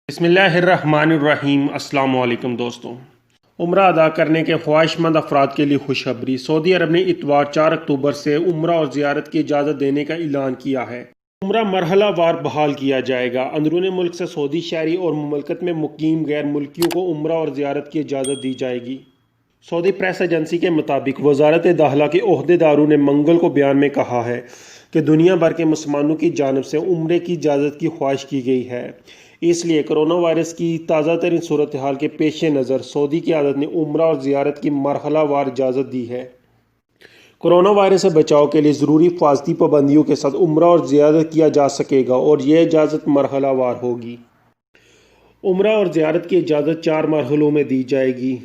بسم اللہ الرحمن الرحیم۔ السلام علیکم دوستوں، عمرہ ادا کرنے کے خواہش مند افراد کے لیے خوشخبری۔ سعودی عرب نے اتوار 4 اکتوبر سے عمرہ اور زیارت کی اجازت دینے کا اعلان کیا ہے۔ عمرہ مرحلہ وار بحال کیا جائے گا۔ اندرون ملک سے سعودی شہری اور مملکت میں مقیم غیر ملکیوں کو عمرہ اور زیارت کی اجازت دی جائے گی۔ سعودی پریس ایجنسی کے مطابق وزارت داخلہ کے عہدیداروں نے منگل کو بیان میں کہا ہے کہ دنیا بھر کے مسلمانوں کی جانب سے عمرے کی اجازت کی خواہش کی گئی ہے۔ اس لیے کرونا وائرس کی تازہ ترین صورتحال کے پیش نظر سعودی قیادت نے عمرہ اور زیارت کی مرحلہ وار اجازت دی ہے۔ کرونا وائرس سے بچاؤ کے لیے ضروری حفاظتی پابندیوں کے ساتھ عمرہ اور زیارت کیا جا سکے گا اور یہ اجازت مرحلہ وار ہوگی۔ عمرہ اور زیارت کی اجازت 4 مرحلوں میں دی جائے گی۔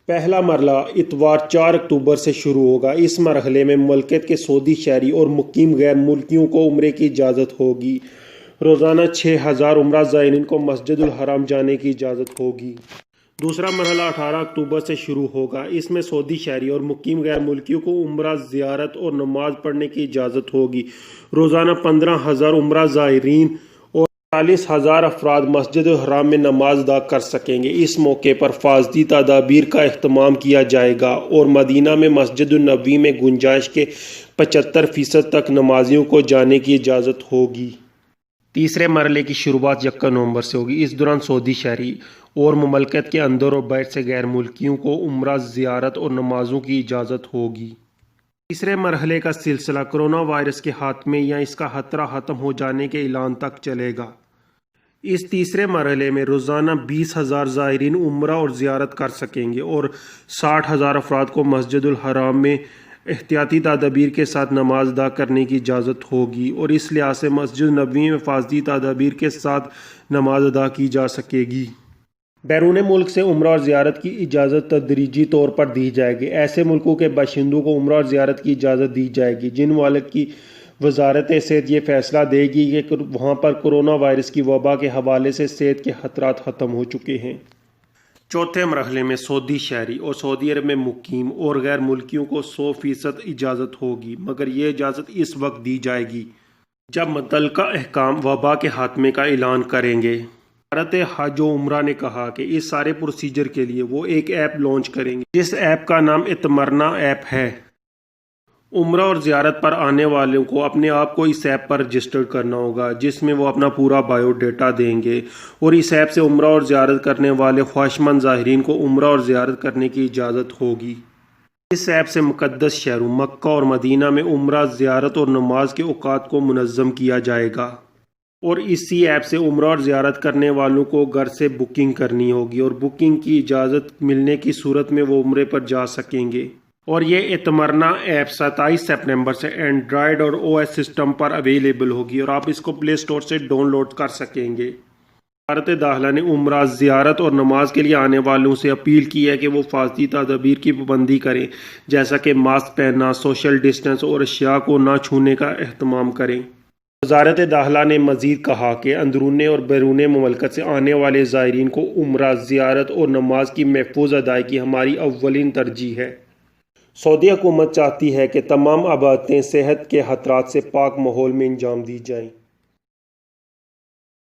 پہلا مرحلہ اتوار 4 اکتوبر سے شروع ہوگا۔ اس مرحلے میں مملکت کے سعودی شہری اور مقیم غیر ملکیوں کو عمرے کی اجازت ہوگی۔ روزانہ 6000 عمرہ زائرین کو مسجد الحرام جانے کی اجازت ہوگی۔ دوسرا مرحلہ 18 اکتوبر سے شروع ہوگا۔ اس میں سعودی شہری اور مقیم غیر ملکیوں کو عمرہ، زیارت اور نماز پڑھنے کی اجازت ہوگی۔ روزانہ 15000 عمرہ زائرین اور 40000 افراد مسجد الحرام میں نماز ادا کر سکیں گے۔ اس موقع پر حفاظتی تدابیر کا اہتمام کیا جائے گا اور مدینہ میں مسجد النبوی میں گنجائش کے 75% تک نمازیوں کو جانے کی اجازت ہوگی۔ تیسرے مرحلے کی شروعات 1 نومبر سے ہوگی۔ اس دوران سعودی شہری اور مملکت کے اندر اور باہر سے غیر ملکیوں کو عمرہ، زیارت اور نمازوں کی اجازت ہوگی۔ تیسرے مرحلے کا سلسلہ کرونا وائرس کے خاتمے یا اس کا خطرہ ختم ہو جانے کے اعلان تک چلے گا۔ اس تیسرے مرحلے میں روزانہ 20000 زائرین عمرہ اور زیارت کر سکیں گے اور 60000 افراد کو مسجد الحرام میں احتیاطی تدابیر کے ساتھ نماز ادا کرنے کی اجازت ہوگی اور اس لحاظ سے مسجد نبوی میں حفاظتی تدابیر کے ساتھ نماز ادا کی جا سکے گی۔ بیرون ملک سے عمرہ اور زیارت کی اجازت تدریجی طور پر دی جائے گی۔ ایسے ملکوں کے باشندوں کو عمرہ اور زیارت کی اجازت دی جائے گی جن ممالک کی وزارت صحت یہ فیصلہ دے گی کہ وہاں پر کرونا وائرس کی وبا کے حوالے سے صحت کے خطرات ختم ہو چکے ہیں۔ چوتھے مرحلے میں سعودی شہری اور سعودی عرب میں مقیم اور غیر ملکیوں کو 100% اجازت ہوگی، مگر یہ اجازت اس وقت دی جائے گی جب متعلقہ حکام وبا کے خاتمے کا اعلان کریں گے۔ وزارت حج و عمرہ نے کہا کہ اس سارے پروسیجر کے لیے وہ ایک ایپ لانچ کریں گے جس ایپ کا نام اتمرنا ایپ ہے۔ عمرہ اور زیارت پر آنے والوں کو اپنے آپ کو اس ایپ پر رجسٹر کرنا ہوگا جس میں وہ اپنا پورا بایو ڈیٹا دیں گے اور اس ایپ سے عمرہ اور زیارت کرنے والے خواہش مند زائرین کو عمرہ اور زیارت کرنے کی اجازت ہوگی۔ اس ایپ سے مقدس شہروں مکہ اور مدینہ میں عمرہ، زیارت اور نماز کے اوقات کو منظم کیا جائے گا اور اسی ایپ سے عمرہ اور زیارت کرنے والوں کو گھر سے بکنگ کرنی ہوگی اور بکنگ کی اجازت ملنے کی صورت میں وہ عمرے پر جا سکیں گے۔ اور یہ اتمرنا ایپ 27 سپٹمبر سے اینڈرائیڈ اور OS سسٹم پر اویلیبل ہوگی اور آپ اس کو پلے اسٹور سے ڈاؤن لوڈ کر سکیں گے۔ وزارت داخلہ نے عمرہ، زیارت اور نماز کے لیے آنے والوں سے اپیل کی ہے کہ وہ حفاظتی تدابیر کی پابندی کریں، جیسا کہ ماسک پہننا، سوشل ڈسٹنس اور اشیاء کو نہ چھونے کا اہتمام کریں۔ وزارت داخلہ نے مزید کہا کہ اندرون اور بیرون مملکت سے آنے والے زائرین کو عمرہ، زیارت اور نماز کی محفوظ ادائیگی ہماری اولین ترجیح ہے۔ سعودی حکومت چاہتی ہے کہ تمام عبادتیں صحت کے خطرات سے پاک ماحول میں انجام دی جائیں۔